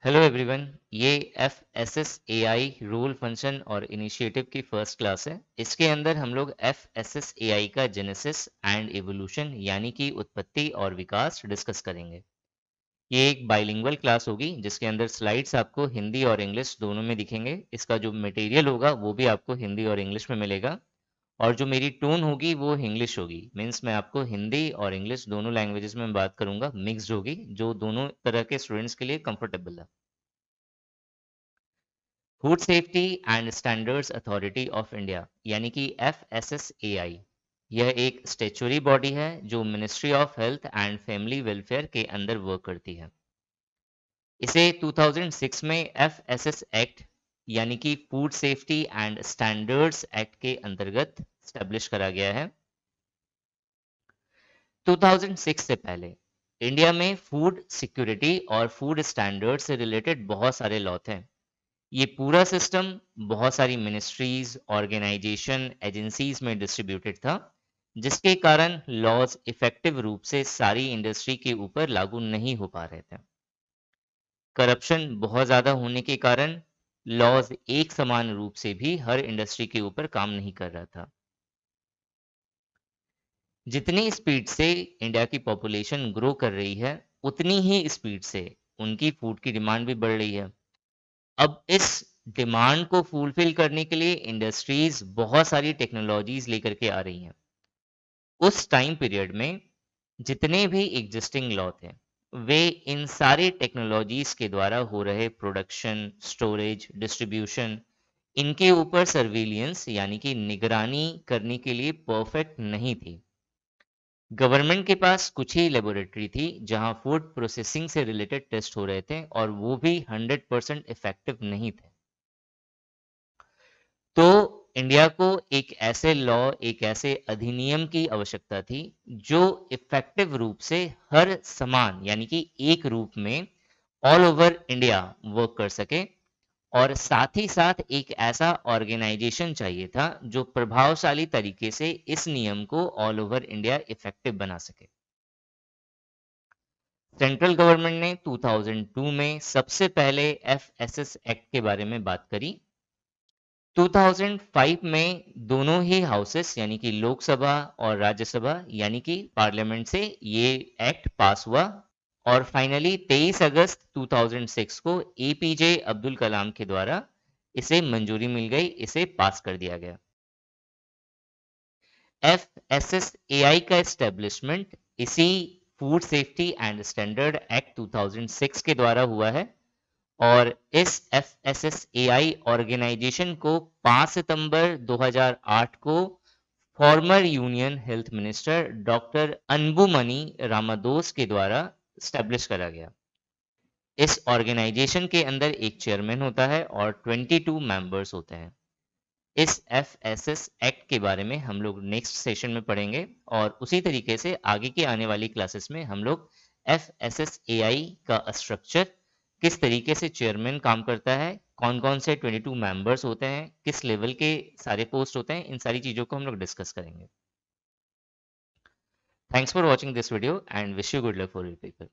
Hello everyone. ये F S S A I rule function और initiative की first class है। इसके अंदर हम लोग F S S A I का जेनेसिस एंड एवोल्यूशन यानी कि उत्पत्ति और विकास डिस्कस करेंगे। ये एक बाइलिंगुअल क्लास होगी जिसके अंदर स्लाइड्स आपको हिंदी और इंग्लिश दोनों में दिखेंगे। इसका जो मटेरियल होगा वो भी आपको हिंदी और इंग्लिश में मिलेगा और जो मेरी टोन होगी वो इंग्लिश होगी। मीन्स मैं आपको हिंदी और इंग्लिश दोनों लैंग्वेजेस में बात करूंगा, मिक्स्ड होगी, जो दोनों तरह के स्टूडेंट्स के लिए कंफर्टेबल है। Food safety and standards authority of India यानी कि FSSAI, यह एक स्टेचुरी बॉडी है जो ministry of health and family welfare के अंदर वर्क करती है। इसे 2006 में FSS एक्ट यानी कि food safety and standards act के अंतर्गत स्टैब्लिश करा गया है। 2006 से पहले इंडिया में फूड सिक्योरिटी और फूड स्टैंडर्ड से रिलेटेड बहुत सारे लॉ थे। ये पूरा सिस्टम बहुत सारी मिनिस्ट्रीज, ऑर्गेनाइजेशन, एजेंसीज में डिस्ट्रीब्यूटेड था, जिसके कारण लॉज इफेक्टिव रूप से सारी इंडस्ट्री के ऊपर लागू नहीं हो पा रहे थे। करप्शन बहुत ज़्यादा होने के कारण लॉज एक समान रूप से भी हर इंडस्ट्री के ऊपर काम नहीं कर रहा था। जितनी स्पीड से इंडिया की पॉपुलेशन ग्रो कर रही है, उतनी ही स्पीड से उनकी फूड की डिमांड भी बढ़ रही है। अब इस डिमांड को फुलफिल करने के लिए इंडस्ट्रीज बहुत सारी टेक्नोलॉजीज लेकर के आ रही हैं। उस टाइम पीरियड में जितने भी एग्जिस्टिंग लॉ थे, वे इन सारे टेक्नोलॉजीज के द्वारा हो रहे प्रोडक्शन, स्टोरेज, डिस्ट्रीब्यूशन, इनके ऊपर सर्विलियंस यानी कि निगरानी करने के लिए परफेक्ट नहीं थी। गवर्नमेंट के पास कुछ ही लेबोरेटरी थी जहां फूड प्रोसेसिंग से रिलेटेड टेस्ट हो रहे थे और वो भी 100% इफेक्टिव नहीं थे। तो इंडिया को एक ऐसे लॉ, एक ऐसे अधिनियम की आवश्यकता थी जो इफेक्टिव रूप से हर समान यानी कि एक रूप में ऑल ओवर इंडिया वर्क कर सके, और साथ ही साथ एक ऐसा ऑर्गेनाइजेशन चाहिए था जो प्रभावशाली तरीके से इस नियम को ऑल ओवर इंडिया इफेक्टिव बना सके। सेंट्रल गवर्नमेंट ने 2002 में सबसे पहले एफएसएस एक्ट के बारे में बात करी। 2005 में दोनों ही हाउसेस यानी कि लोकसभा और राज्यसभा यानी कि पार्लियामेंट से ये एक्ट पास हुआ और फाइनली 23 अगस्त 2006 को एपीजे अब्दुल कलाम के द्वारा इसे मंजूरी मिल गई, इसे पास कर दिया गया। FSSAI का एस्टेब्लिशमेंट इसी food safety and standard act 2006 के द्वारा हुआ है और इस FSSAI ऑर्गेनाइजेशन को 5 सितंबर 2008 को former union health minister doctor Anbumani Ramadoss के द्वारा स्टैब्लिश करा गया। इस ऑर्गेनाइजेशन के अंदर एक चेयरमैन होता है और 22 मेंबर्स होते हैं। इस FSS एक्ट के बारे में हम लोग नेक्स्ट सेशन में पढ़ेंगे और उसी तरीके से आगे की आने वाली क्लासेस में हम लोग FSSAI का स्ट्रक्चर, किस तरीके से चेयरमैन काम करता है, कौन कौन से 22 मेंबर्स होते हैं, किस लेवल के सारे पोस्ट होते हैं, इन सारी चीज़ों को हम लोग डिस्कस करेंगे। Thanks for watching this video and wish you good luck for your paper.